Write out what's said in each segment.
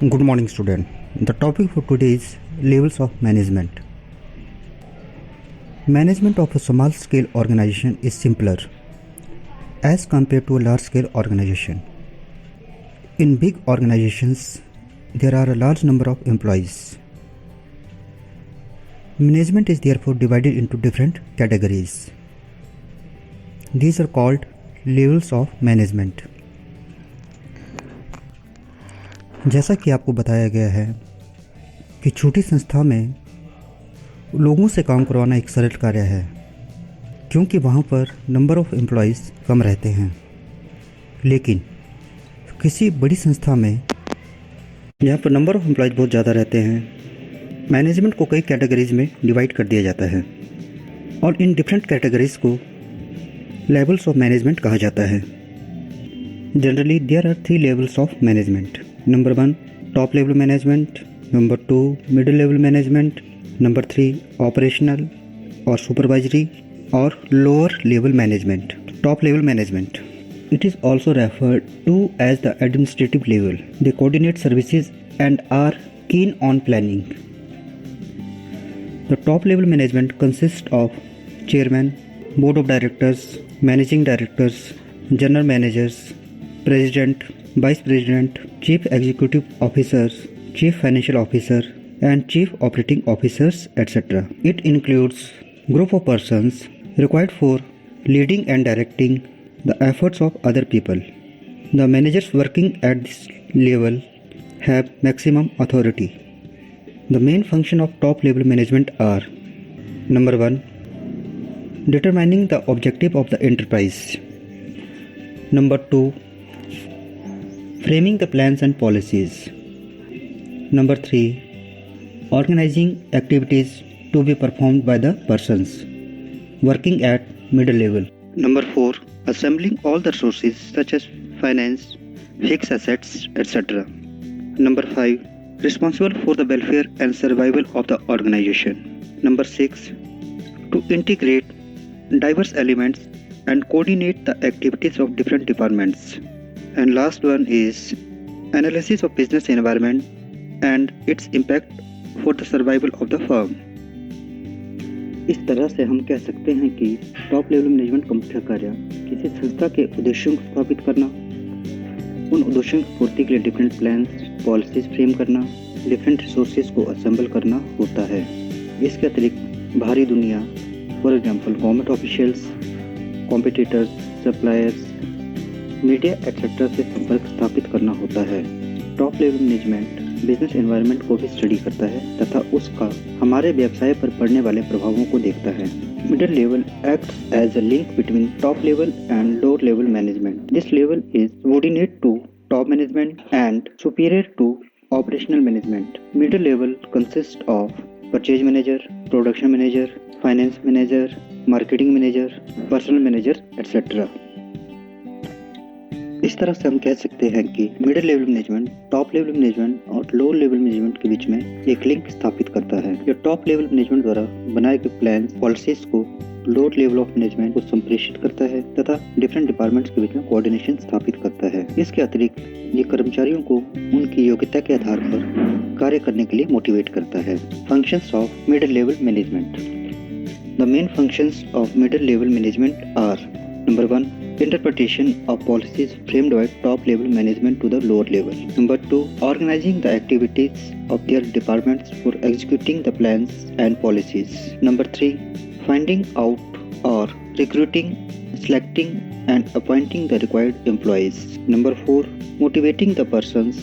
Good morning, student. The topic for today is levels of management. Management of a small scale organization is simpler as compared to a large scale organization. In big organizations, there are a large number of employees. Management is therefore divided into different categories. These are called levels of management. जैसा कि आपको बताया गया है कि छोटी संस्था में लोगों से काम करवाना एक सरल कार्य है, क्योंकि वहाँ पर नंबर ऑफ़ एम्प्लॉइज़ कम रहते हैं। लेकिन किसी बड़ी संस्था में जहाँ पर नंबर ऑफ़ एम्प्लॉइज़ बहुत ज़्यादा रहते हैं, मैनेजमेंट को कई कैटेगरीज़ में डिवाइड कर दिया जाता है और इन डिफरेंट कैटेगरीज़ को लेवल्स ऑफ मैनेजमेंट कहा जाता है। Generally there are 3 levels of management. Number 1, top level management. Number 2, middle level management. Number 3, operational or supervisory or lower level management. Top level management. It is also referred to as the administrative level. They coordinate services and are keen on planning. The top level management consists of chairman, board of directors, managing directors, general managers, president, vice president, chief executive officers, chief financial officer, and chief operating officers, etc. It includes group of persons required for leading and directing the efforts of other people. The managers working at this level have maximum authority. The main function of top level management are: Number 1, determining the objective of the enterprise. Number 2, framing the plans and policies. Number 3, organizing activities to be performed by the persons working at middle level. Number 4, assembling all the resources such as finance, fixed assets, etc. Number 5, responsible for the welfare and survival of the organization. Number 6, to integrate diverse elements and coordinate the activities of different departments. And last one is analysis of business environment and its impact for the survival of the firm. इस तरह से हम कह सकते हैं कि top level management का मुख्य कार्य किसी संस्था के उद्देश्यों को स्थापित करना, उन उद्देश्यों की पूर्ति के लिए डिफरेंट प्लान्स, पॉलिसीज फ्रेम करना, डिफरेंट रिसोर्सेज को असेंबल करना होता है। इसके अतिरिक्त बाहरी दुनिया, for example government officials, competitors, suppliers, media etcetera से संपर्क स्थापित करना होता है। Top level management business environment को भी स्टडी करता है तथा उसका हमारे व्यवसाय पर पड़ने वाले प्रभावों को देखता है। Middle level acts as a link between top level and lower level management. This level is subordinate to top management and superior to operational management. Middle level consist of purchase manager, production manager, finance manager, marketing manager, personal manager etcetera. इस तरह से हम कह सकते हैं कि middle level management top level management और lower level management के बीच में एक लिंक स्थापित करता है। यह टॉप लेवल मैनेजमेंट द्वारा बनाए गए प्लान, पॉलिसीज को लोअर लेवल ऑफ मैनेजमेंट को संप्रेषित करता है तथा डिफरेंट डिपार्टमेंट्स के बीच में कोऑर्डिनेशन स्थापित करता है। इसके अतिरिक्त ये कर्मचारियों को उनकी योग्यता के आधार पर कार्य करने के लिए मोटिवेट करता है। Functions of middle level management. The main functions of middle level management are: Number 1, interpretation of policies framed by top level management to the lower level. Number 2, organizing the activities of their departments for executing the plans and policies. Number 3, finding out or recruiting, selecting and appointing the required employees. Number 4, motivating the persons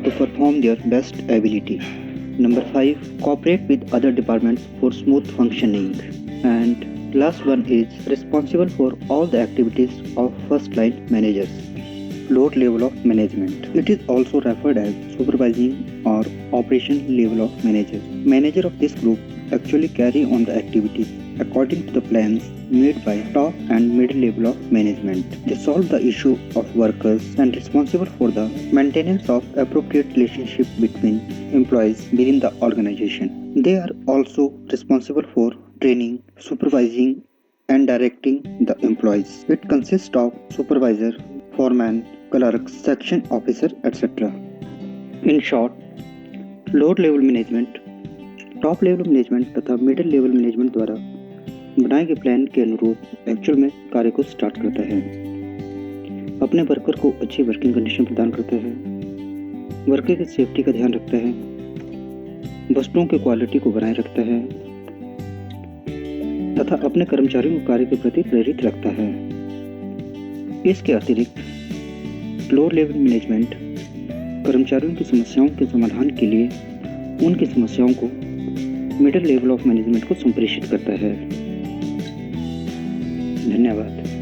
to perform their best ability. Number 5, cooperate with other departments for smooth functioning. And last one is responsible for all the activities of first line managers, lower level of management. It is also referred as supervising or operation level of manager. Manager of this group actually carry on the activities according to the plans made by top and middle level of management. They solve the issue of workers and responsible for the maintenance of appropriate relationship between employees within the organization. They are also responsible for training, supervising and directing the employees. It consists of supervisor, foreman, clerk, section officer, etc. In short, lower level management top level management तथा middle level management द्वारा बनाए गए plan के अनुरूप actual में कार्य को start करता है, अपने वर्कर को अच्छी वर्किंग कंडीशन प्रदान करता है, वर्कर की सेफ्टी का ध्यान रखता है, वस्तुओं की क्वालिटी को बनाए रखता है तथा अपने कर्मचारियों को कार्य के प्रति प्रेरित रखता है। इसके अतिरिक्त लोअर लेवल मैनेजमेंट कर्मचारियों की समस्याओं के समाधान के लिए उनकी समस्याओं को मिडिल लेवल ऑफ मैनेजमेंट को संप्रेषित करता है। धन्यवाद।